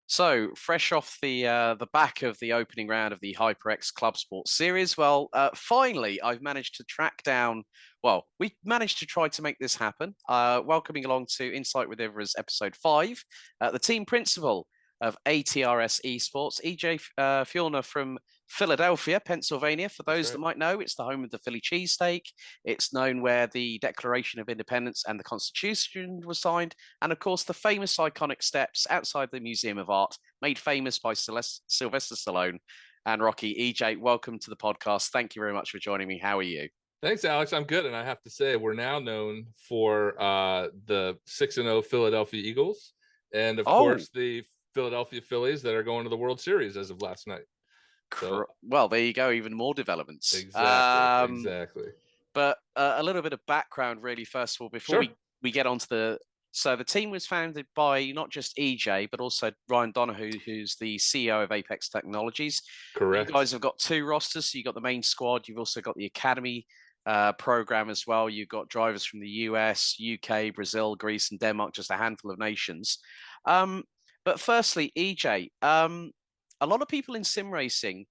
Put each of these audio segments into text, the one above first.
So, fresh off the back of the opening round of the HyperX Clubsport Series, finally, I've managed to track down. Well, we managed to try to make this happen. Welcoming along to Insight with IVRA's episode 5, the team principal of ATRS eSports, EJ Feulner from Philadelphia, Pennsylvania. For That's those that right. might know, it's the home of the Philly cheesesteak. It's known where the Declaration of Independence and the Constitution was signed, and of course, the famous iconic steps outside the Museum of Art, made famous by Sylvester Stallone and Rocky. EJ, welcome to the podcast. Thank you very much for joining me. How are you? Thanks, Alex. I'm good, and I have to say we're now known for the 6-0 Philadelphia Eagles, and of Oh, course the Philadelphia Phillies that are going to the World Series as of last night. So well, there you go. Even more developments. exactly. But a little bit of background, really, first of all, before Sure. we get onto the. So the team was founded by not just EJ, but also Ryan Donahue, who's the CEO of Apex Technologies. You Correct. guys have got two rosters. So you've got the main squad. You've also got the academy program as well. You've got drivers from the US, UK, Brazil, Greece, and Denmark, just a handful of nations. Um, but firstly, EJ, a lot of people in sim racing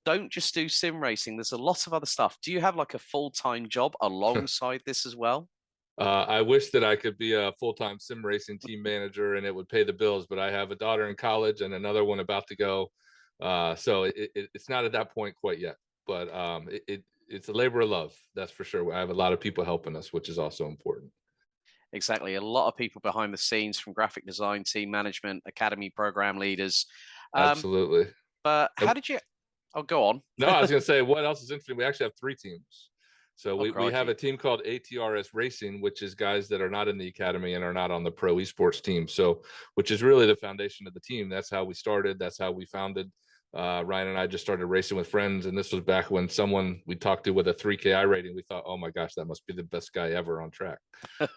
don't just do sim racing. There's a lot of other stuff. Do you have like a full-time job alongside this as well? I wish that I could be a full-time sim racing team manager and it would pay the bills, but I have a daughter in college and another one about to go. So it's not at that point quite yet, but it's a labor of love, that's for sure. I have a lot of people helping us, which is also important. Exactly. A lot of people behind the scenes from graphic design, team management, academy program leaders. Um, Absolutely. but how And did you? Oh, go on. no, I was going to say, what else is interesting? We actually have three teams. So Oh, we have crikey. a team called ATRS Racing, which is guys that are not in the academy and are not on the pro esports team. So, which is really the foundation of the team. That's how we started. That's how we founded. Ryan and I just started racing with friends, and this was back when someone we talked to with a 3K iRating, we thought, oh my gosh, that must be the best guy ever on track.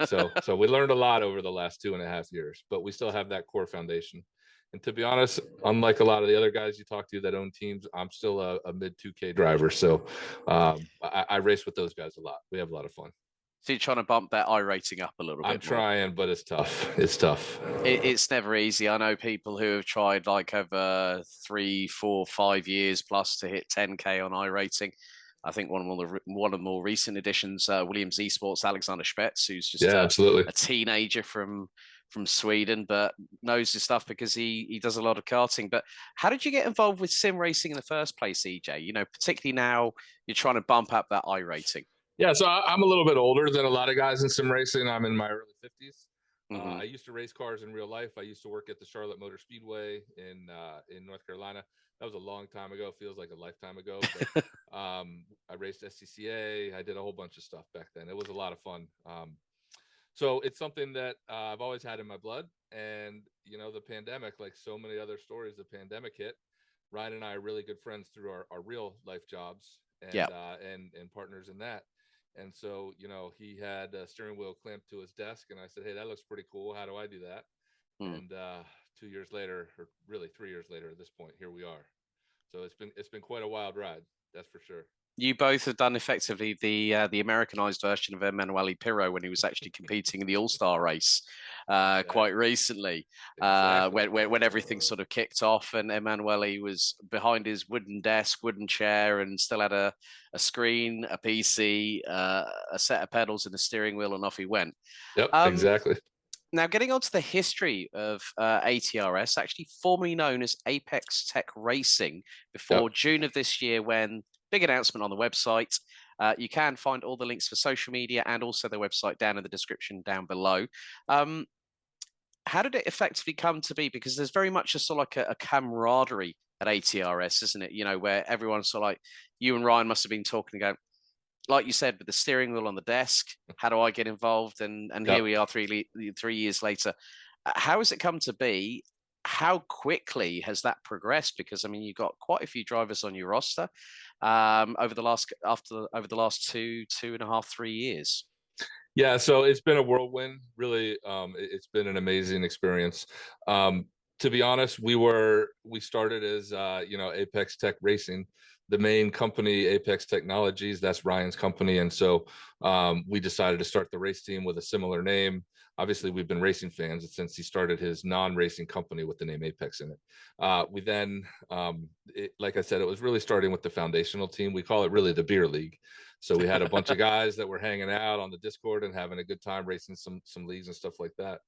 So we learned a lot over the last 2.5 years, but we still have that core foundation. And to be honest, unlike a lot of the other guys you talk to that own teams, I'm still a mid 2K driver. So I race with those guys a lot. We have a lot of fun. So you're trying to bump that I rating up a little I'm bit more. trying, but it's tough. It's tough. It's never easy. I know people who have tried like over 3, 4, 5 years plus to hit 10K on iRating. I think one of the more recent additions, Williams Esports, Alexander Spetz, who's just Yeah, absolutely. a teenager from Sweden, but knows his stuff because he does a lot of karting. But how did you get involved with sim racing in the first place, EJ? You know, particularly now you're trying to bump up that iRating. Yeah, so I'm a little bit older than a lot of guys in sim racing. I'm in my early 50s. Mm-hmm. I used to race cars in real life. I used to work at the Charlotte Motor Speedway in North Carolina. That was a long time ago. Feels like a lifetime ago. But I raced SCCA. I did a whole bunch of stuff back then. It was a lot of fun. So it's something that I've always had in my blood. And you know, the pandemic, like so many other stories, the pandemic hit. Ryan and I are really good friends through our real life jobs Yeah. and partners in that. And so, you know, he had a steering wheel clamped to his desk, and I said, "Hey, that looks pretty cool. How do I do that?" Mm. And 2 years later, or really 3 years later, at this point, here we are. So it's been quite a wild ride, that's for sure. You both have done effectively the Americanized version of Emanuele Pirro when he was actually competing in the All Star race quite Exactly. recently, Exactly. when everything sort of kicked off and Emanuele was behind his wooden desk, wooden chair, and still had a screen, a PC, a set of pedals, and a steering wheel, and off he went. Yep. Um, Exactly. Now, getting on to the history of ATRS, actually formerly known as Apex Tech Racing, before Yep. June of this year, when big announcement on the website. You can find all the links for social media and also their website down in the description down below. Um, how did it effectively come to be? Because there's very much a sort of like a camaraderie at ATRS, isn't it? You know, where everyone's sort of like, you and Ryan must have been talking, going, like you said, with the steering wheel on the desk, how do I get involved? And here Yep. we are 3 years later. How has it come to be? How quickly has that progressed? Because I mean, you've got quite a few drivers on your roster over the last 2.5, 3 years. Yeah, so it's been a whirlwind. Really, it's been an amazing experience. To be honest, we started as you know, Apex Tech Racing, the main company, Apex Technologies. That's Ryan's company, and so we decided to start the race team with a similar name. obviously we've been racing fans since he started his non-racing company with the name Apex in it. We then, like I said, it was really starting with the foundational team. We call it really the beer league. So we had a bunch of guys that were hanging out on the Discord and having a good time racing some leagues and stuff like that.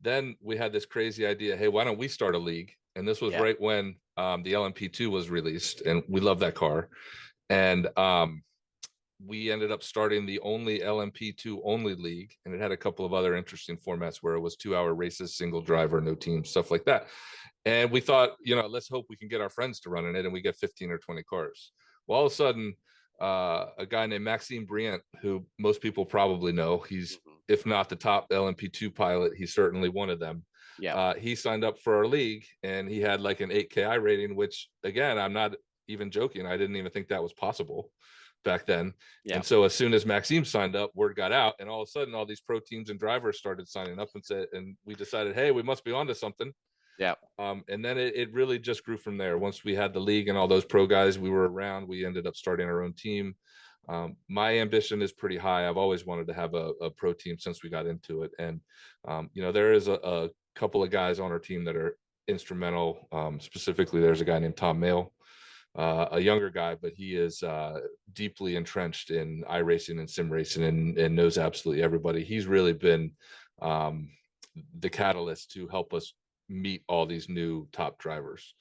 Then we had this crazy idea, hey, why don't we start a league? And this was right when the LMP2 was released, and we love that car. And we ended up starting the only LMP2 only league, and it had a couple of other interesting formats where it was 2-hour races, single driver, no team, stuff like that. And we thought, let's hope we can get our friends to run in it and we get 15 or 20 cars. Well, all of a sudden, a guy named Maxime Briant, who most people probably know, he's, if not the top LMP2 pilot, he's certainly one of them. He signed up for our league, and he had like an 8K iRating, which, again, I'm not even joking. I didn't even think that was possible back then. And so as soon as Maxime signed up, word got out, and all of a sudden all these pro teams and drivers started signing up, and we decided, hey, we must be onto something. And then it really just grew from there. Once we had the league and all those pro guys we were around, we ended up starting our own team. My ambition is pretty high. I've always wanted to have a pro team since we got into it. And, there is a couple of guys on our team that are instrumental. Specifically, there's a guy named Tom Mail, a younger guy, but he is deeply entrenched in iRacing and sim racing and knows absolutely everybody. He's really been the catalyst to help us meet all these new top drivers.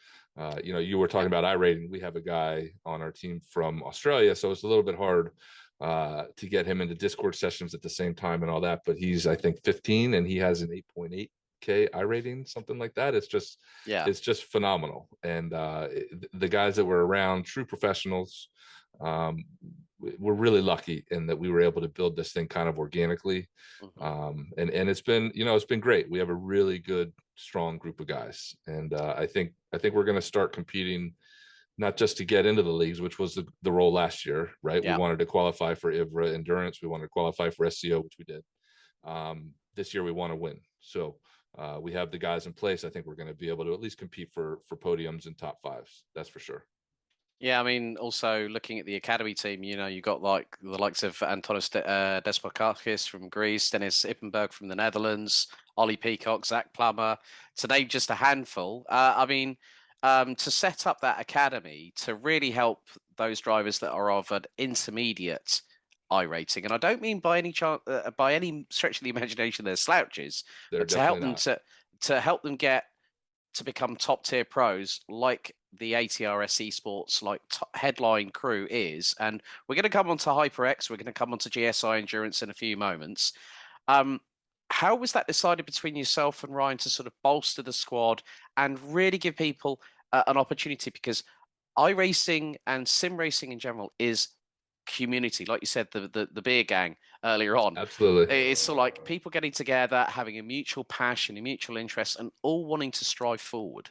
You were talking about iRating. We have a guy on our team from Australia, so it's a little bit hard to get him into Discord sessions at the same time and all that, but he's, I think, 15 and he has an 8.8K iRating, something like that. It's just phenomenal. And the guys that were around, true professionals, we're really lucky in that we were able to build this thing kind of organically. And it's been, it's been great. We have a really good, strong group of guys. And I think we're going to start competing, not just to get into the leagues, which was the role last year, right? We wanted to qualify for IVRA Endurance. We wanted to qualify for SCO, which we did. This year we want to win. So we have the guys in place. I think we're going to be able to at least compete for podiums and top fives. That's for sure. Yeah, I mean, also looking at the academy team, you got like the likes of Antonis Despakakis from Greece, Dennis Ippenberg from the Netherlands, Ollie Peacock, Zach Plummer, to name just a handful. I mean, to set up that academy to really help those drivers that are of an intermediate iRating, and I don't mean by any chance, by any stretch of the imagination, they're slouches, but to help them to help them get to become top tier pros like the ATRS eSports like headline crew is. And we're going to come on to HyperX, we're going to come on to GSI Endurance in a few moments. How was that decided between yourself and Ryan to sort of bolster the squad and really give people an opportunity? Because iRacing and sim racing in general is community, like you said, the beer gang earlier on. Absolutely. It's sort of like people getting together, having a mutual passion, a mutual interest, and all wanting to strive forward.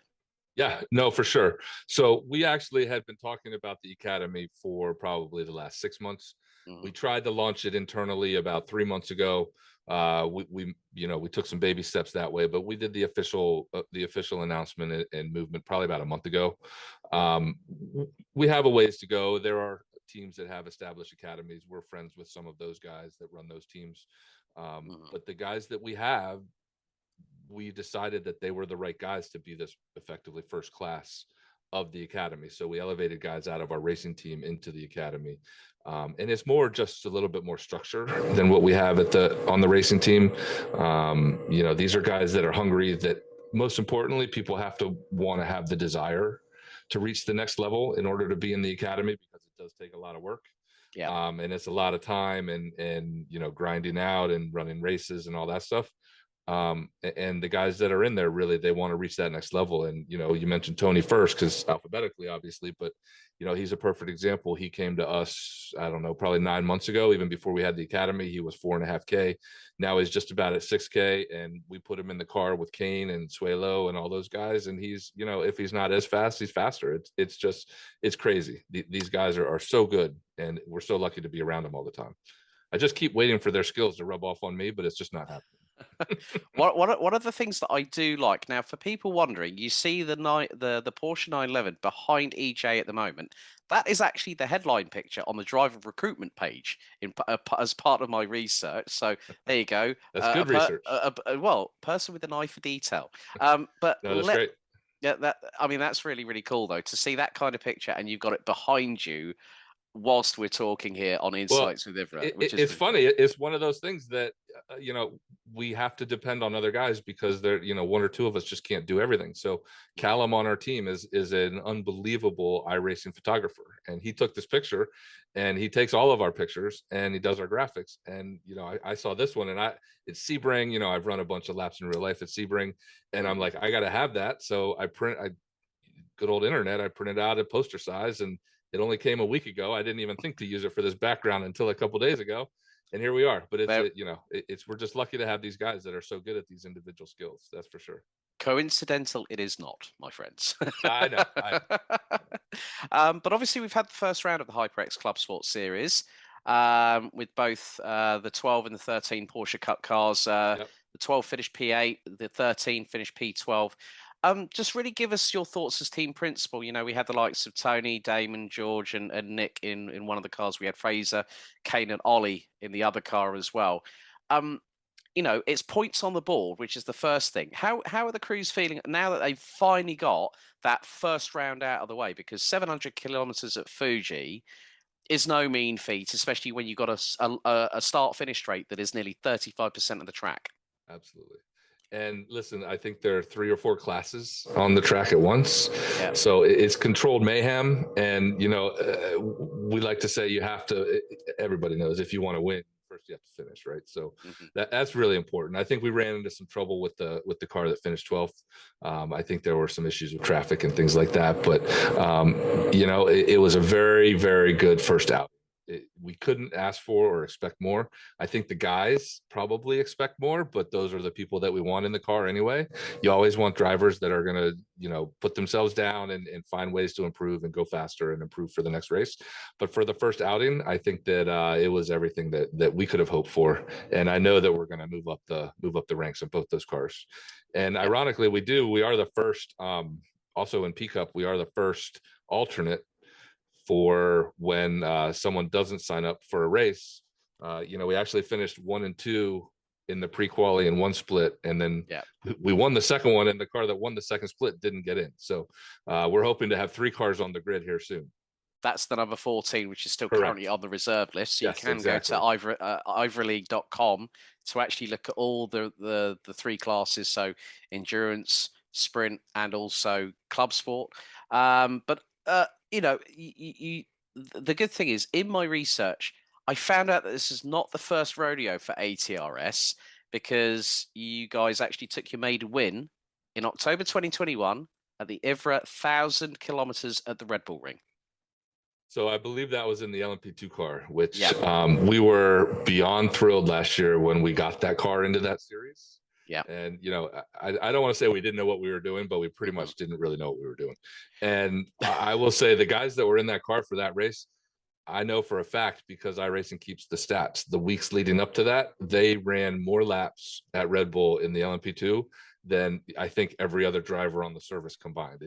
Yeah, no, for sure. So we actually had been talking about the academy for probably the last 6 months. We tried to launch it internally about 3 months ago. We took some baby steps that way, but we did the official announcement and movement probably about a month ago. We have a ways to go. There are teams that have established academies. We're friends with some of those guys that run those teams. But the guys that we have, we decided that they were the right guys to be this effectively first class of the academy. So we elevated guys out of our racing team into the academy. And it's more just a little bit more structure than what we have on the racing team. These are guys that are hungry, that most importantly, people have to want to have the desire to reach the next level in order to be in the academy, because it does take a lot of work. And it's a lot of time and grinding out and running races and all that stuff. And the guys that are in there, really, they want to reach that next level. And you mentioned Tony first, because alphabetically, obviously, but he's a perfect example. He came to us, I don't know, probably 9 months ago. Even before we had the academy, he was 4.5K. Now he's just about at 6K, and we put him in the car with Kane and Suelo and all those guys, and he's, if he's not as fast, he's faster. It's crazy. These guys are so good, and we're so lucky to be around them all the time. I just keep waiting for their skills to rub off on me, but it's just not happening. One of the things that I do like now, for people wondering, you see the Porsche 911 behind EJ at the moment. That is actually the headline picture on the driver recruitment page as part of my research. So there you go. That's good research. Well, person with an eye for detail. But No, that's great. yeah, I mean that's really cool though, to see that kind of picture and you've got it behind you whilst we're talking here on Well, Insights with IVRA, which is it's really cool. funny. It's one of those things that we have to depend on other guys because they're one or two of us just can't do everything. So Callum on our team is an unbelievable iRacing photographer, and he took this picture, and he takes all of our pictures, and he does our graphics. And I saw this one, and it's Sebring. I've run a bunch of laps in real life at Sebring, and I'm like, I got to have that. So I good old internet, I printed out a poster size, and it only came a week ago. I didn't even think to use it for this background until a couple days ago, and here we are. But we're just lucky to have these guys that are so good at these individual skills. That's for sure. Coincidental it is not, my friends. I know. But obviously we've had the first round of the HyperX Clubsport Series, with both the 12 and the 13 Porsche Cup cars. Yep. The 12 finished P8, the 13 finished P12. Just really give us your thoughts as team principal. We had the likes of Tony, Damon, George, and Nick in one of the cars. We had Fraser, Kane, and Ollie in the other car as well. It's points on the board, which is the first thing. How are the crews feeling now that they've finally got that first round out of the way? Because 700 kilometers at Fuji is no mean feat, especially when you've got a start-finish rate that is nearly 35% of the track. Absolutely. And listen, I think there are 3 or 4 classes on the track at once. Yeah. So it's controlled mayhem. And, we like to say everybody knows if you want to win, first you have to finish, right? So that's really important. I think we ran into some trouble with the car that finished 12th. I think there were some issues with traffic and things like that. But, it was a very, very good first out. We couldn't ask for or expect more. I think the guys probably expect more, but those are the people that we want in the car anyway. You always want drivers that are going to, put themselves down and find ways to improve and go faster and improve for the next race. But for the first outing, I think that it was everything that we could have hoped for. And I know that we're going to move up the ranks of both those cars. And ironically, we are the first, also in P Cup, we are the first alternate for when someone doesn't sign up for a race. We actually finished 1 and 2 in the pre-quali in one split, and then we won the second one, and the car that won the second split didn't get in. So we're hoping to have 3 cars on the grid here soon. That's the number 14, which is still currently on the reserve list. So you can go to iVRA.com to actually look at all the 3 classes. So endurance, sprint, and also club sport. The good thing is, in my research, I found out that this is not the first rodeo for ATRS, because you guys actually took your maiden win in October 2021 at the IVRA 1,000 kilometers at the Red Bull Ring. So I believe that was in the LMP2 car, which we were beyond thrilled last year when we got that car into that series. Yeah. And, I don't want to say we didn't know what we were doing, but we pretty much didn't really know what we were doing. And I will say the guys that were in that car for that race, I know for a fact, because iRacing keeps the stats, the weeks leading up to that, they ran more laps at Red Bull in the LMP2 than I think every other driver on the service combined.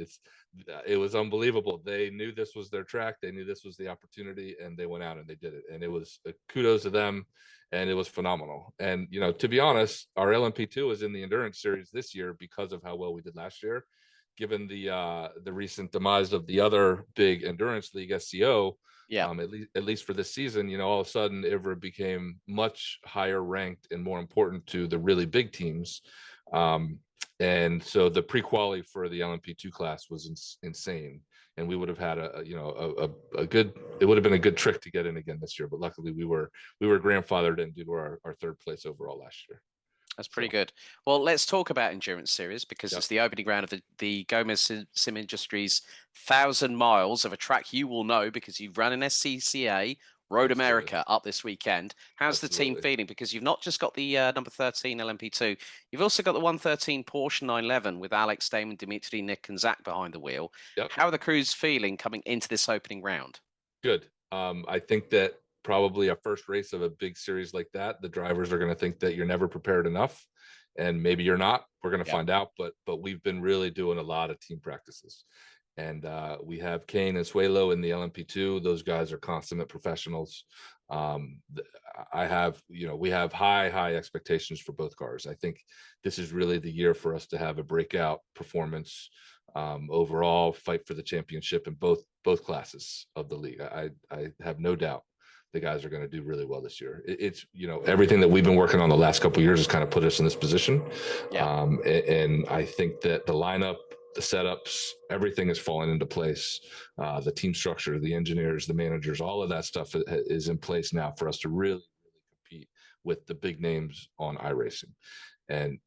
It was unbelievable. They knew this was their track. They knew this was the opportunity, and they went out and they did it. And it was kudos to them. And it was phenomenal. And, to be honest, our LMP2 is in the Endurance Series this year because of how well we did last year. Given the recent demise of the other big endurance league, SCO, at least for this season, all of a sudden, IVRA became much higher ranked and more important to the really big teams. And so the pre-quali for the LMP2 class was insane. And we would have had a good, it would have been a good trick to get in again this year. But luckily we were grandfathered in due to our 3rd place overall last year. That's pretty good. Well, let's talk about Endurance Series, because it's the opening round of the Gomez Sim Industries 1,000 miles of a track you will know because you've run an SCCA Road America up this weekend. How's the team feeling? Because you've not just got the number 13 LMP2, you've also got the 113 Porsche 911 with Alex, Damon, Dimitri, Nick, and Zach behind the wheel. How are the crews feeling coming into this opening round? Good. I think that probably a first race of a big series like that, the drivers are going to think that you're never prepared enough, and maybe you're not. We're going to find out. But we've been really doing a lot of team practices, and we have Kane and Suelo in the LMP2. Those guys are consummate professionals. I have, we have high expectations for both cars. I think this is really the year for us to have a breakout performance, overall fight for the championship in both classes of the league. I have no doubt the guys are going to do really well this year. It's, everything that we've been working on the last couple of years has kind of put us in this position. And I think that the lineup, the setups, everything is falling into place. The team structure, the engineers, the managers, all of that stuff is in place now for us to really compete with the big names on iRacing. And,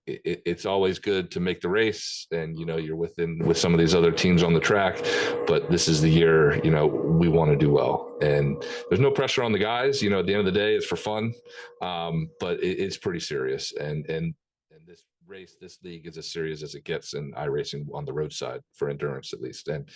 it's always good to make the race, and you're with some of these other teams on the track, but this is the year we want to do well, and there's no pressure on the guys. At the end of the day, it's for fun, but it's pretty serious, and this race, this league is as serious as it gets in iRacing on the roadside, for endurance at least, and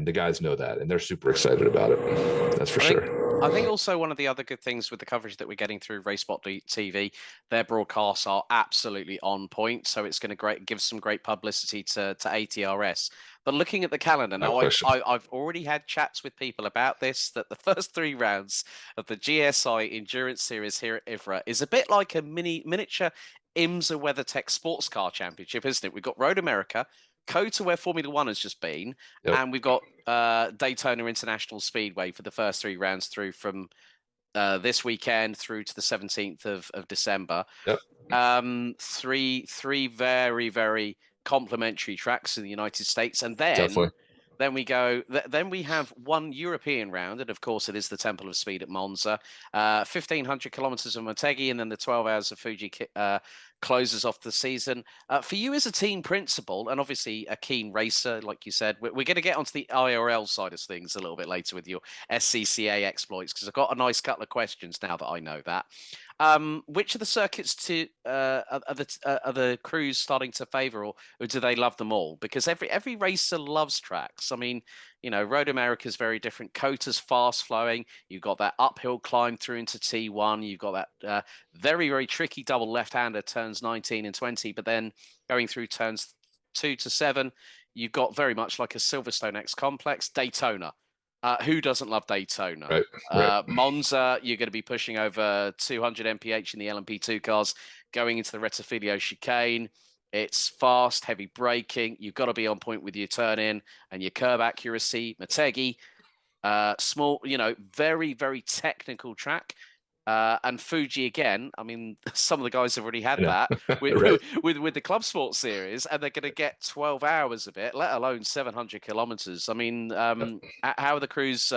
the guys know that, and they're super excited about it. That's for sure. I think also one of the other good things with the coverage that we're getting through RaceSpot TV, their broadcasts are absolutely on point. So it's going to give some great publicity to ATRS. But looking at the calendar now, I've already had chats with people about this, that the first 3 rounds of the GSI Endurance Series here at IVRA is a bit like a miniature IMSA WeatherTech Sports Car Championship, isn't it? We've got Road America, COTA, where Formula One has just been, and we've got Daytona International Speedway for the first 3 rounds through from this weekend through to the 17th of December. Three very, very complimentary tracks in the United States, and then we go. Then we have one European round, and of course, it is the Temple of Speed at Monza. 1,500 kilometers of Motegi, and then the 12 hours of Fuji closes off the season. For you as a team principal, and obviously a keen racer, like you said, we're going to get onto the IRL side of things a little bit later with your SCCA exploits, because I've got a nice couple of questions now that I know that. Which of the circuits are the crews starting to favour, or do they love them all? Because every racer loves tracks. I mean, Road America is very different. COTA's fast flowing. You've got that uphill climb through into T1. You've got that very, very tricky double left-hander turns 19 and 20, but then going through turns 2 to 7, you've got very much like a Silverstone X complex. Daytona. Who doesn't love Daytona? Right. Monza, you're going to be pushing over 200 mph in the LMP2 cars, going into the Rettifilo chicane. It's fast, heavy braking. You've got to be on point with your turn in and your curb accuracy. Motegi, small, very, very technical track. And Fuji again. I mean, some of the guys have already had that with the Clubsport Series, and they're going to get 12 hours of it, let alone 700 kilometers. I mean, how are the crews?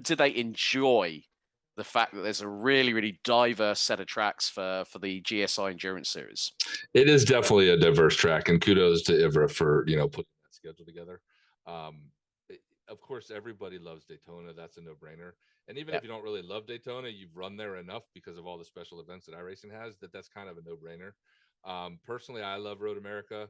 Do they enjoy the fact that there's a really, really diverse set of tracks for the GSI Endurance Series? It is definitely a diverse track, and kudos to IVRA for putting that schedule together. Of course, everybody loves Daytona. That's a no-brainer. And even if you don't really love Daytona, you've run there enough because of all the special events that iRacing has, that's kind of a no-brainer. Personally, I love Road America.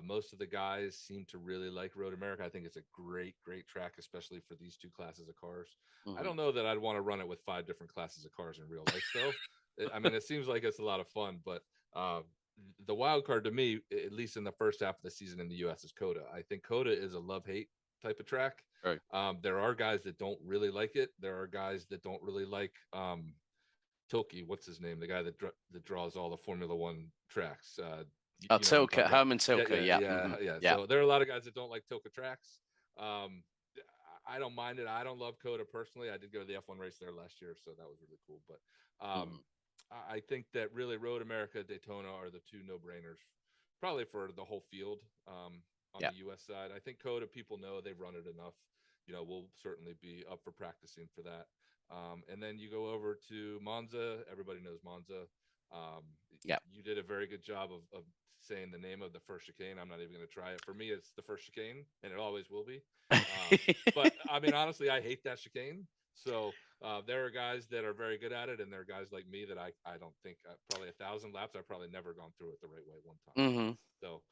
Most of the guys seem to really like Road America. I think it's a great track, especially for these 2 classes of cars. I don't know that I'd want to run it with 5 different classes of cars in real life, though. I mean, it seems like it's a lot of fun, but the wild card to me, at least in the first half of the season in the U.S., is COTA. I think COTA is a love-hate type of track. Right. There are guys that don't really like it. There are guys that don't really like Tilke. What's his name? The guy that draws all the Formula One tracks. Tilke, Herman Tilke. Yeah. So there are a lot of guys that don't like Tilke tracks. I don't mind it. I don't love COTA personally. I did go to the F1 race there last year, so that was really cool. But I think that really Road America, Daytona are the 2 no-brainers, probably for the whole field. On the U.S. side, I think COTA, people know they've run it enough. We'll certainly be up for practicing for that. And then you go over to Monza. Everybody knows Monza. You did a very good job of saying the name of the first chicane. I'm not even going to try it. For me, it's the first chicane, and it always will be. But I mean, honestly, I hate that chicane. So there are guys that are very good at it, and there are guys like me that I don't think probably 1,000 laps. I've probably never gone through it the right way one time. So,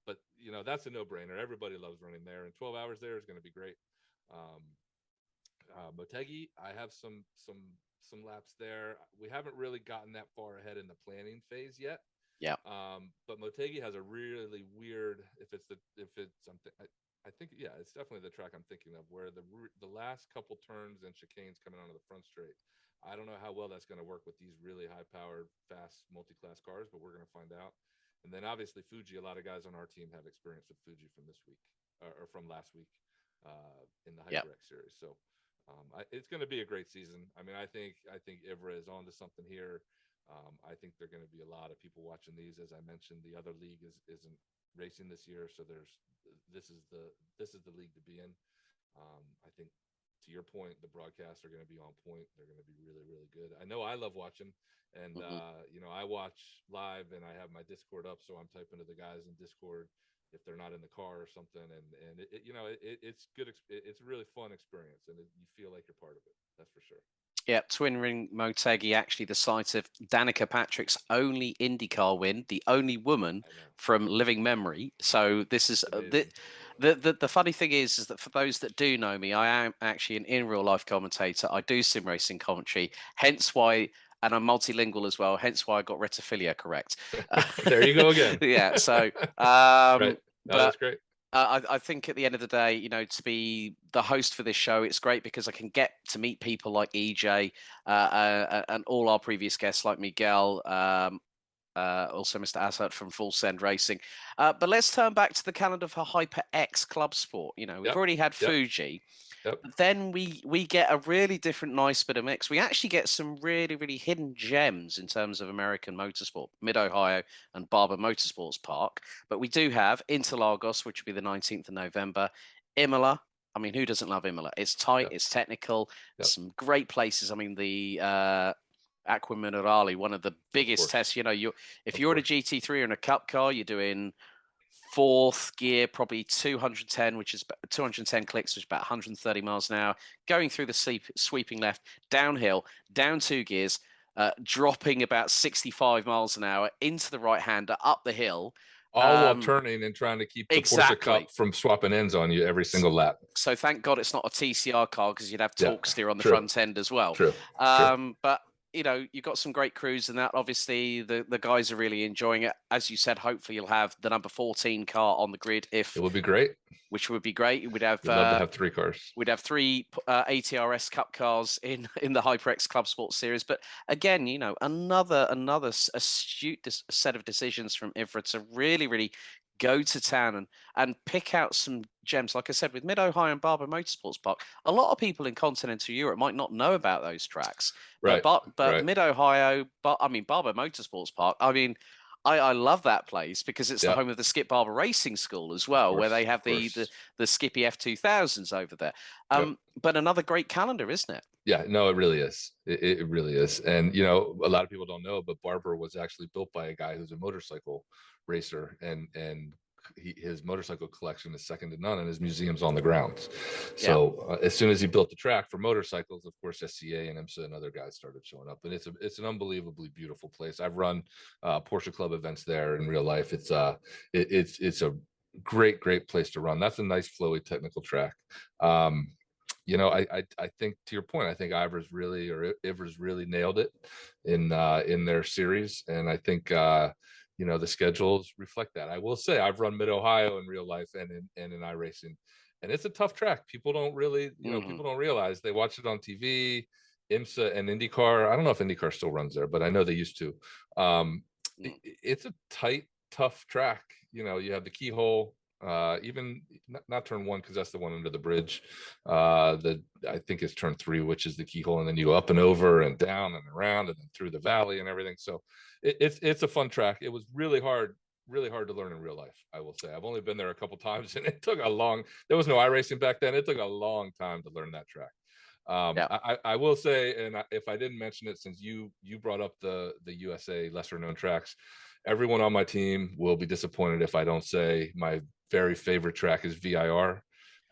but that's a no-brainer. Everybody loves running there, and 12 hours there is going to be great. Motegi, I have some laps there. We haven't really gotten that far ahead in the planning phase yet. Yeah. But Motegi has a really weird, if it's something, I think, yeah, it's definitely the track I'm thinking of, where the last couple turns and chicanes coming onto the front straight. I don't know how well that's going to work with these really high-powered, fast multi-class cars, but we're going to find out. And then obviously Fuji, a lot of guys on our team have experience with Fuji from this week or from last week in the HyperX series. So it's going to be a great season. I mean, I think IVRA is onto something here. I think there are going to be a lot of people watching these. As I mentioned, the other league isn't racing this year, so this is the league to be in. I think, to your point, the broadcasts are going to be on point. They're going to be really, really good. I know I love watching, and I watch live, and I have my Discord up, so I'm typing to the guys in Discord if they're not in the car or something, and it's good. It's a really fun experience, and you feel like you're part of it. That's for sure. Yeah, Twin Ring Motegi, actually the site of Danica Patrick's only IndyCar win, the only woman from living memory. So this is the funny thing is that for those that do know me, I am actually an in real life commentator. I do sim racing commentary, hence why. And I'm multilingual as well, hence why I got retophilia correct. There you go again. Yeah, so right. No, that's great. I think at the end of the day, to be the host for this show, it's great because I can get to meet people like EJ and all our previous guests like Miguel, also Mr. Assad from Full Send Racing. But let's turn back to the calendar for HyperX Clubsport. We've already had Fuji. Yep. But then we get a really different, nice bit of mix. We actually get some really, really hidden gems in terms of American motorsport, Mid-Ohio and Barber Motorsports Park. But we do have Interlagos, which will be the 19th of November, Imola. I mean, who doesn't love Imola? It's tight, it's technical, some great places. I mean, the Aqua Minerale, one of the biggest tests. If you're in a GT3 or in a Cup car, you're doing fourth gear, probably 210, which is 210 clicks, which is about 130 miles an hour, going through the sweeping left, downhill, down 2 gears, dropping about 65 miles an hour into the right-hander, up the hill. All while turning and trying to keep the Porsche Cup from swapping ends on you every single lap. So thank God it's not a TCR car, because you'd have torque steer on the front end as well. True. But you've got some great crews in that. Obviously, the guys are really enjoying it. As you said, hopefully you'll have the number 14 car on the grid. It would be great. Which would be great. We'd love to have 3 cars. We'd have 3 ATRS Cup cars in the HyperX Clubsport Series. But again, another astute set of decisions from IVRA to really, really go to town and pick out some gems. Like I said, with Mid-Ohio and Barber Motorsports Park, a lot of people in continental Europe might not know about those tracks. But Mid-Ohio, Barber Motorsports Park, I love that place because it's the home of the Skip Barber Racing School as well, where they have the Skippy F2000s over there. But another great calendar, isn't it? Yeah, no, it really is. It really is. And, a lot of people don't know, but Barber was actually built by a guy who's a motorcycle racer, and his motorcycle collection is second to none, and his museum's on the grounds. So as soon as he built the track for motorcycles, of course, SCCA and IMSA and other guys started showing up. And it's an unbelievably beautiful place. I've run Porsche Club events there in real life. It's a great place to run. That's a nice flowy technical track. I think, to your point, I think IVRA's really nailed it in their series, and I think the schedules reflect that. I will say I've run Mid-Ohio in real life and in iRacing, and it's a tough track. People don't really, people don't realize. They watch it on TV, IMSA and IndyCar. I don't know if IndyCar still runs there, but I know they used to. It's a tight, tough track. You have the keyhole. Even not turn 1, because that's the one under the bridge. I think it's turn 3, which is the keyhole, and then you go up and over and down and around and then through the valley and everything. So it's a fun track. It was really hard to learn in real life, I will say. I've only been there a couple times, and it took there was no iRacing back then. It took a long time to learn that track. I will say, and if I didn't mention it, since you brought up the USA lesser known tracks, everyone on my team will be disappointed if I don't say my very favorite track is VIR.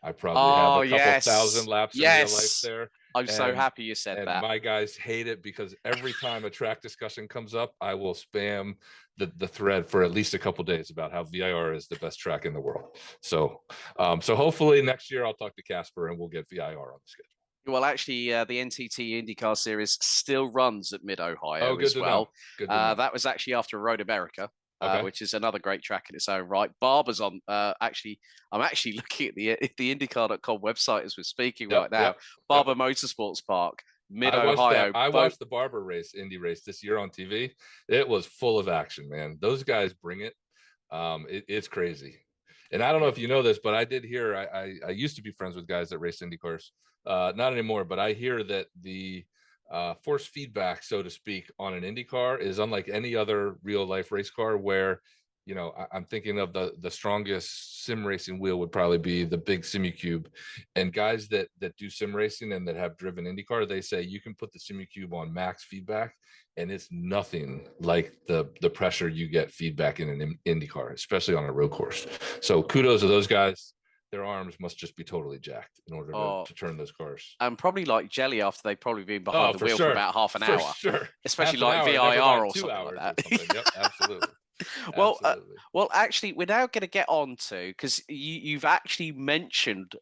I probably have a couple thousand laps in real life there. I'm so happy you said that. My guys hate it because every time a track discussion comes up, I will spam the thread for at least a couple days about how VIR is the best track in the world. So hopefully next year I'll talk to Casper and we'll get VIR on the schedule. Well, actually, the NTT IndyCar Series still runs at Mid Oh, Ohio good as to know. well. Good to know. That was actually after Road America, Okay. which is another great track in its own right. Barber's on. Actually, I'm actually looking at the IndyCar.com website as we're speaking Yep. right now. Yep. Yep. Barber Motorsports Park, Mid Ohio. I watched the Barber race, Indy race this year on TV. It was full of action, man. Those guys bring it. It's crazy. And I don't know if you know this, but I did hear, I used to be friends with guys that race Indy cars. Not anymore, but I hear that the force feedback, so to speak, on an Indy car is unlike any other real life race car where, you know, I'm thinking of the strongest sim racing wheel would probably be the big Simucube. And guys that do sim racing and that have driven IndyCar, they say you can put the Simucube on max feedback, and it's nothing like the pressure you get feedback in an IndyCar, especially on a road course. So kudos to those guys. Their arms must just be totally jacked in order Oh, to turn those cars. and probably like jelly after they've probably been Oh, behind the for wheel for sure. about half an For hour, sure. especially Half an like hour, never VIR mind or two something like hours or that. something. Yep, absolutely. Well, Absolutely. well, actually, we're now going to get on to because you've actually mentioned.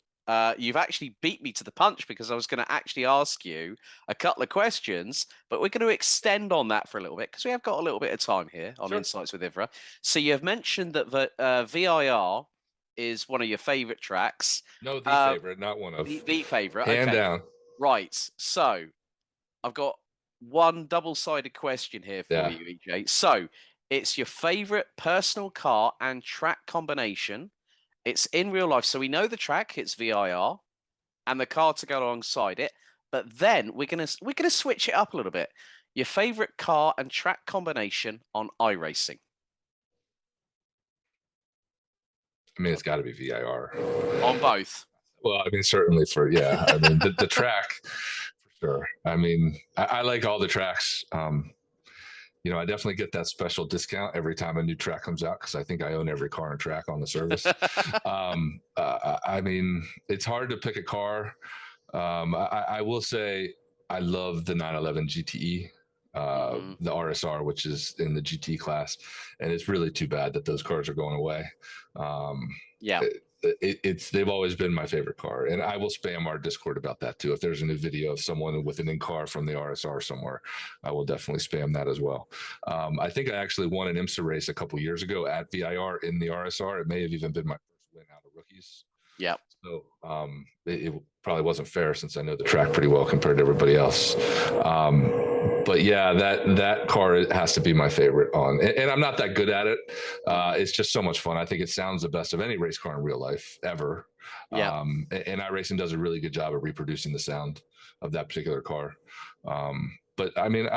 You've actually beat me to the punch because I was going to actually ask you a couple of questions, but we're going to extend on that for a little bit because we have got a little bit of time here on Sure. Insights with IVRA. So you've mentioned that the VIR is one of your favorite tracks. No, the Uh, favorite, not one of. the favorite. Hand Okay, down. right. So I've got one double-sided question here for Yeah. you, EJ. So it's your favorite personal car and track combination. It's in real life, so we know the track. It's VIR, and the car to go alongside it. But then we're gonna switch it up a little bit. Your favorite car and track combination on iRacing. I mean, it's got to be VIR. On both. Well, I mean, certainly for, yeah. I mean, the track, for sure. I mean, I like all the tracks. You know, I definitely get that special discount every time a new track comes out because I think I own every car and track on the service. I mean, it's hard to pick a car. I will say I love the 911 GTE, the RSR, which is in the GT class, and it's really too bad that those cars are going away. Yeah. It's they've always been my favorite car, and I will spam our Discord about that too. If there's a new video of someone with an in car from the RSR somewhere, I will definitely spam that as well. I think I actually won an IMSA race a couple years ago at VIR in the RSR. It may have even been my first win out of rookies. Yeah. So it probably wasn't fair since I know the track pretty well compared to everybody else. But yeah, that car has to be my favorite on, and I'm not that good at it. It's just so much fun. I think it sounds the best of any race car in real life ever. Yeah. And iRacing does a really good job of reproducing the sound of that particular car. But I mean,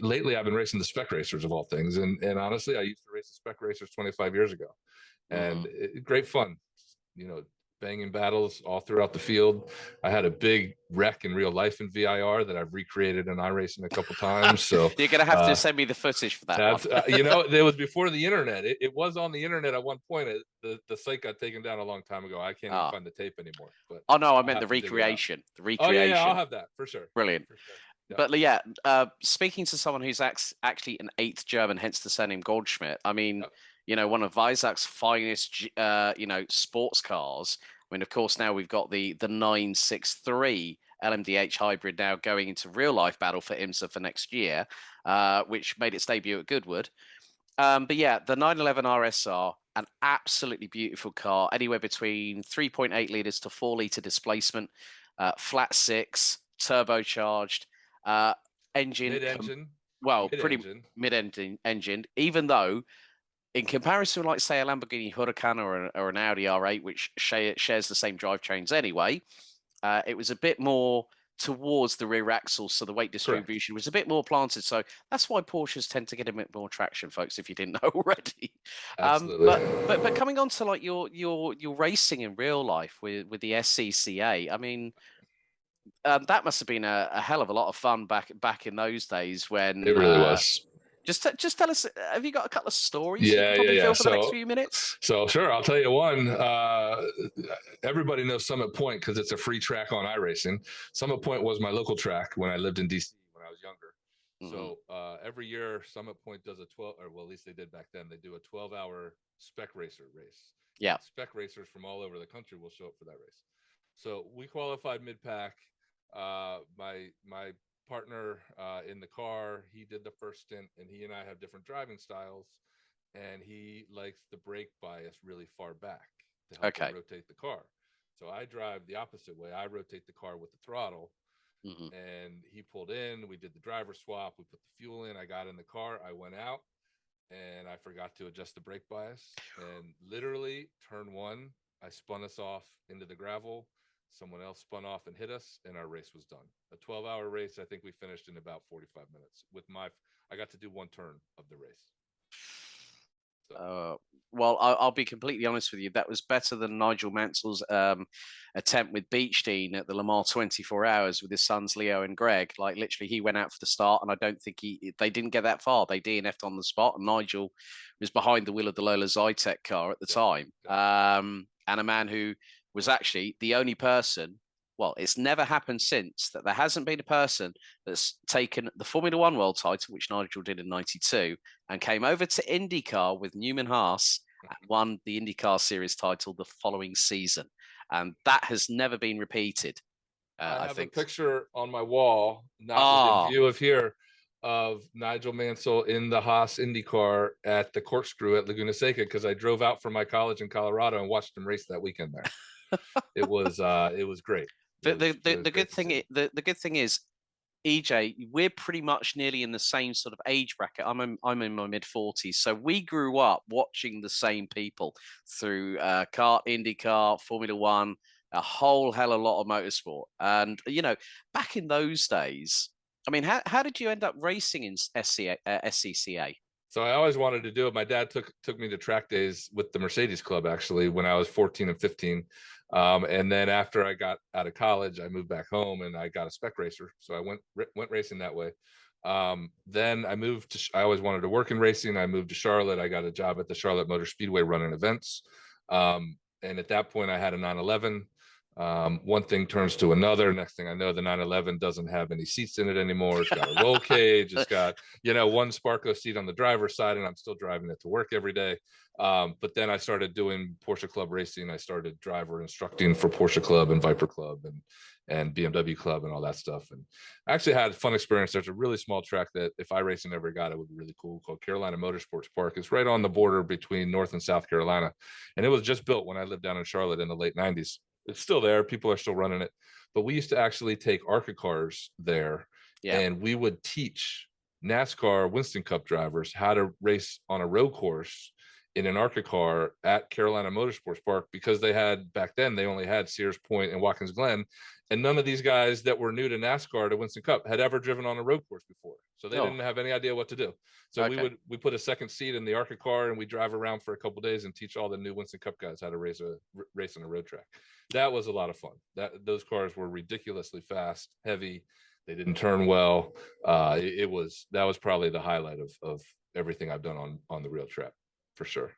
lately I've been racing the spec racers of all things, and honestly, I used to race the spec racers 25 years ago, and great fun. You know, banging battles all throughout the field. I had a big wreck in real life in VIR that I've recreated in iRacing a couple times. So you're gonna have to send me the footage for that that's one. you know, it was before the internet. It was on the internet at one point. The site got taken down a long time ago. I can't even find the tape anymore. But oh no, I I'll meant the have to dig it out. recreation. The Oh recreation. yeah, I'll have that for sure. Brilliant. For sure. Yep. But yeah, speaking to someone who's actually an eighth German, hence the surname Goldschmidt. I mean, Yep. you know, one of Weissach's finest, you know, sports cars. I mean, of course, now we've got the 963 LMDH hybrid now going into real life battle for IMSA for next year, which made its debut at Goodwood. But yeah, the 911 RSR, an absolutely beautiful car, anywhere between 3.8 liters to 4 liter displacement, flat six, turbocharged, engine. Mid-engine. Well, pretty Mid-engine. mid-engine, even though in comparison, like say a Lamborghini Huracan or an Audi R8, which shares the same drivetrains anyway, it was a bit more towards the rear axle, so the weight distribution was a bit more planted. So that's why Porsches tend to get a bit more traction, folks. If you didn't know already, Absolutely. But coming on to like your racing in real life with the SCCA, I mean. That must have been a hell of a lot of fun back in those days when It really was. just tell us, have you got a couple of stories you Yeah, could probably fill for the next So, few minutes? so sure, I'll tell you one. Everybody knows Summit Point because it's a free track on iRacing. Summit Point was my local track when I lived in DC when I was younger. So every year, Summit Point does a 12, or well, at least they did back then. They do a 12-hour spec racer race. Yeah, Spec racers from all over the country will show up for that race. So we qualified mid-pack. My partner in the car, he did the first stint, and he and I have different driving styles, and he likes the brake bias really far back to help him rotate the car. So I drive the opposite way. I rotate the car with the throttle, and he pulled in. We did the driver swap. We put the fuel in. I got in the car. I went out, and I forgot to adjust the brake bias. And literally, turn one, I spun us off into the gravel. Someone else spun off and hit us, and our race was done. A 12-hour race. I think we finished in about 45 minutes. I got to do one turn of the race. So. Well, I'll be completely honest with you. That was better than Nigel Mansell's attempt with Beechdean at the Le Mans 24 Hours with his sons Leo and Greg. Like literally, he went out for the start, and I don't think they didn't get that far. They DNF'd on the spot, and Nigel was behind the wheel of the Lola Zytek car at the time, and a man who was actually the only person. Well, it's never happened since that there hasn't been a person that's taken the Formula One world title, which Nigel did in '92, and came over to IndyCar with Newman Haas and won the IndyCar Series title the following season. And that has never been repeated. I have a picture on my wall, not within view of here, of Nigel Mansell in the Haas IndyCar at the Corkscrew at Laguna Seca, because I drove out from my college in Colorado and watched him race that weekend there. It was great. The good thing is, EJ, we're pretty much nearly in the same sort of age bracket. I'm in my mid-40s, so we grew up watching the same people through kart, IndyCar, Formula One, a whole hell of a lot of motorsport. And back in those days, I mean, how did you end up racing in SCCA? So I always wanted to do it. My dad took me to track days with the Mercedes Club, actually, when I was 14 and 15. And then after I got out of college, I moved back home and I got a spec racer. So I went racing that way. Then I moved to, I always wanted to work in racing. I moved to Charlotte. I got a job at the Charlotte Motor Speedway running events. And at that point I had a 911. One thing turns to another. Next thing I know, the 911 doesn't have any seats in it anymore. It's got a roll cage. It's got, one Sparco seat on the driver's side, and I'm still driving it to work every day. But then I started doing Porsche Club racing. I started driver instructing for Porsche Club and Viper Club and BMW Club and all that stuff. And I actually had a fun experience. There's a really small track that if iRacing ever got, it would be really cool, called Carolina Motorsports Park. It's right on the border between North and South Carolina. And it was just built when I lived down in Charlotte in the late 90s. It's still there. People are still running it. But we used to actually take ARCA cars there, and we would teach NASCAR Winston Cup drivers how to race on a road course in an ARCA car at Carolina Motorsports Park, because back then they only had Sears Point and Watkins Glen, and none of these guys that were new to NASCAR to Winston Cup had ever driven on a road course before. So they didn't have any idea what to do. So we put a second seat in the ARCA car, and we drive around for a couple of days and teach all the new Winston Cup guys how to race on a road track. That was a lot of fun. Those cars were ridiculously fast, heavy. They didn't turn well. That was probably the highlight of everything I've done on the real track, for sure.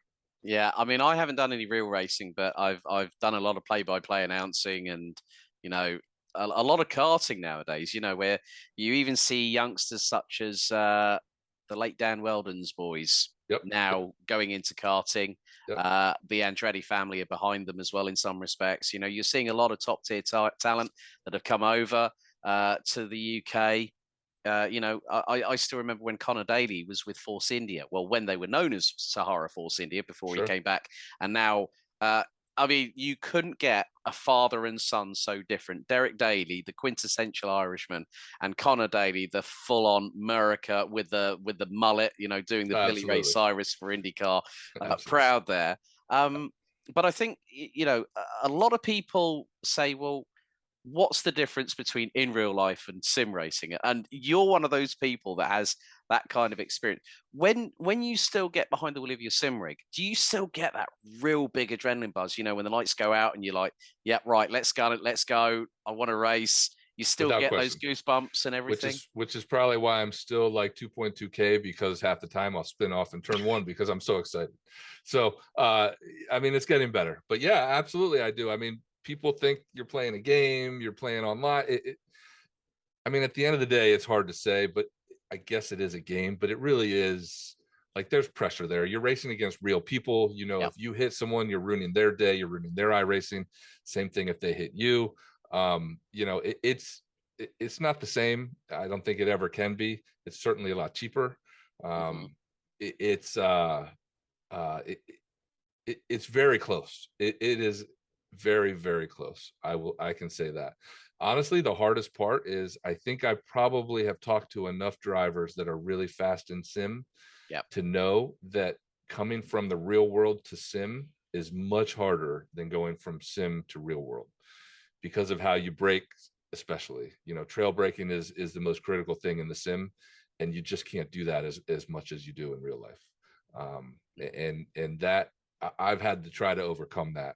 Yeah, I mean, I haven't done any real racing, but I've done a lot of play-by-play announcing, and a lot of karting nowadays. Where you even see youngsters such as the late Dan Weldon's boys now going into karting. The Andretti family are behind them as well in some respects. You're seeing a lot of top tier talent that have come over to the UK. I still remember when Connor Daly was with Force India. Well, when they were known as Sahara Force India before he came back. And now, I mean, you couldn't get a father and son so different. Derek Daly, the quintessential Irishman, and Connor Daly, the full-on America with the mullet, doing the Billy Ray Cyrus for IndyCar. Proud there. But I think, a lot of people say, well, what's the difference between in real life and sim racing? And you're one of those people that has that kind of experience. When you still get behind the wheel of your sim rig, do you still get that real big adrenaline buzz? When the lights go out and you're like, yeah, right, let's go. I want to race. You still get those goosebumps and everything. Which is probably why I'm still like 2.2K, because half the time I'll spin off in turn one because I'm so excited. So, I mean, it's getting better. But yeah, absolutely, I do. I mean, people think you're playing a game, you're playing online. I mean, at the end of the day, it's hard to say, but I guess it is a game. But it really is like there's pressure there. You're racing against real people. You know, Yep. if you hit someone, you're ruining their day, you're ruining their iRacing. Same thing if they hit you. You know, it's not the same. I don't think it ever can be. It's certainly a lot cheaper. It, it's uh it, it's very close. It is very, very close. I can say that. Honestly, the hardest part is I think I probably have talked to enough drivers that are really fast in sim Yep. to know that coming from the real world to sim is much harder than going from sim to real world because of how you brake, especially. You know, trail braking is the most critical thing in the sim, and you just can't do that as much as you do in real life. And that I've had to try to overcome that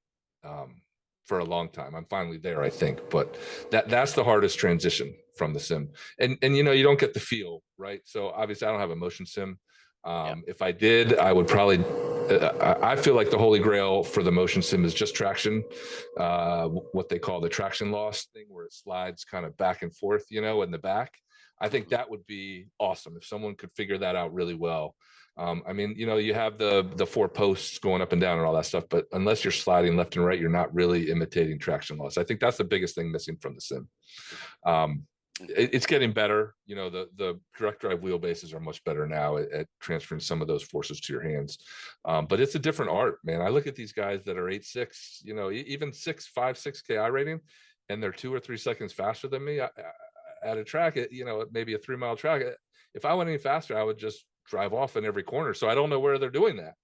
for a long time. I'm finally there, I think, but that's the hardest transition from the sim. And you know, you don't get the feel, right? So obviously I don't have a motion sim. If I did, I would probably I feel like the holy grail for the motion sim is just traction, what they call the traction loss thing, where it slides kind of back and forth, you know, in the back. I think that would be awesome if someone could figure that out really well. I mean, you know, you have the 4 posts going up and down and all that stuff, but unless you're sliding left and right, you're not really imitating traction loss. I think that's the biggest thing missing from the sim. It's getting better. You know, the direct drive wheelbases are much better now at transferring some of those forces to your hands. But it's a different art, man. I look at these guys that are 8.6, you know, even 6.5, 6K iRating, and they're 2 or 3 seconds faster than me at a track, you know, maybe a 3-mile track. If I went any faster, I would just drive off in every corner. So I don't know where they're doing that.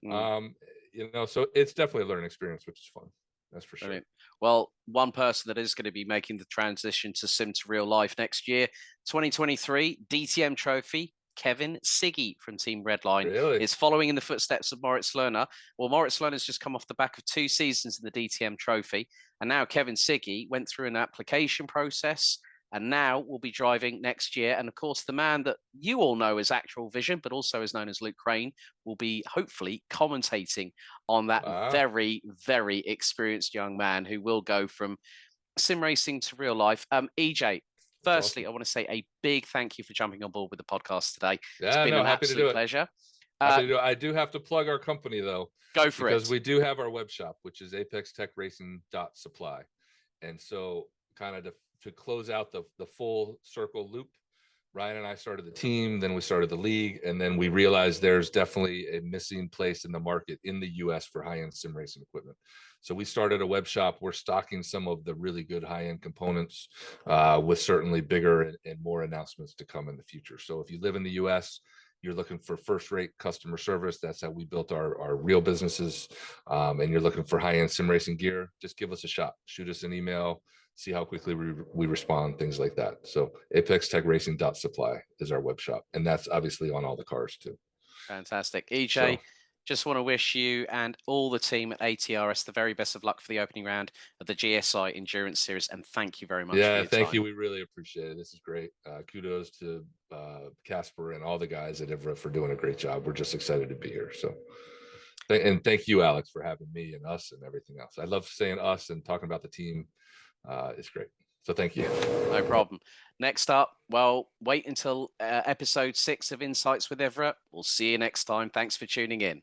You know, so it's definitely a learning experience, which is fun. That's for sure. Brilliant. Well, one person that is going to be making the transition to sim to real life next year, 2023 DTM Trophy, Kevin Siggy from Team Redline is following in the footsteps of Moritz Lerner. Well, Moritz Lerner has just come off the back of 2 seasons in the DTM Trophy, and now Kevin Siggy went through an application process and now will be driving next year. And of course, the man that you all know as Actual Vision, but also is known as Luke Crane, will be hopefully commentating on that very, very experienced young man who will go from sim racing to real life. EJ, firstly, awesome. I want to say a big thank you for jumping on board with the podcast today. Yeah, it's been an absolute pleasure. Happy to do it. I do have to plug our company though. Go for it. Because we do have our web shop, which is apextechracing.supply. And so kind of to close out the full circle loop, Ryan and I started the team, then we started the league, and then we realized there's definitely a missing place in the market in the US for high-end sim racing equipment. So we started a web shop. We're stocking some of the really good high-end components with certainly bigger and more announcements to come in the future. So if you live in the US, you're looking for first-rate customer service. That's how we built our real businesses. And you're looking for high-end sim racing gear, just give us a shot. Shoot us an email, see how quickly we respond, things like that. So apextechracing.supply is our web shop. And that's obviously on all the cars too. Fantastic. EJ, just want to wish you and all the team at ATRS the very best of luck for the opening round of the GSI Endurance Series. And thank you very much. Yeah, thank you. We really appreciate it. This is great. Kudos to Casper and all the guys at IVRA for doing a great job. We're just excited to be here. So, and thank you, Alex, for having me and us and everything else. I love saying us and talking about the team. It's great. So thank you. No problem. Next up, well, wait until episode 6 of Insights with IVRA. We'll see you next time. Thanks for tuning in.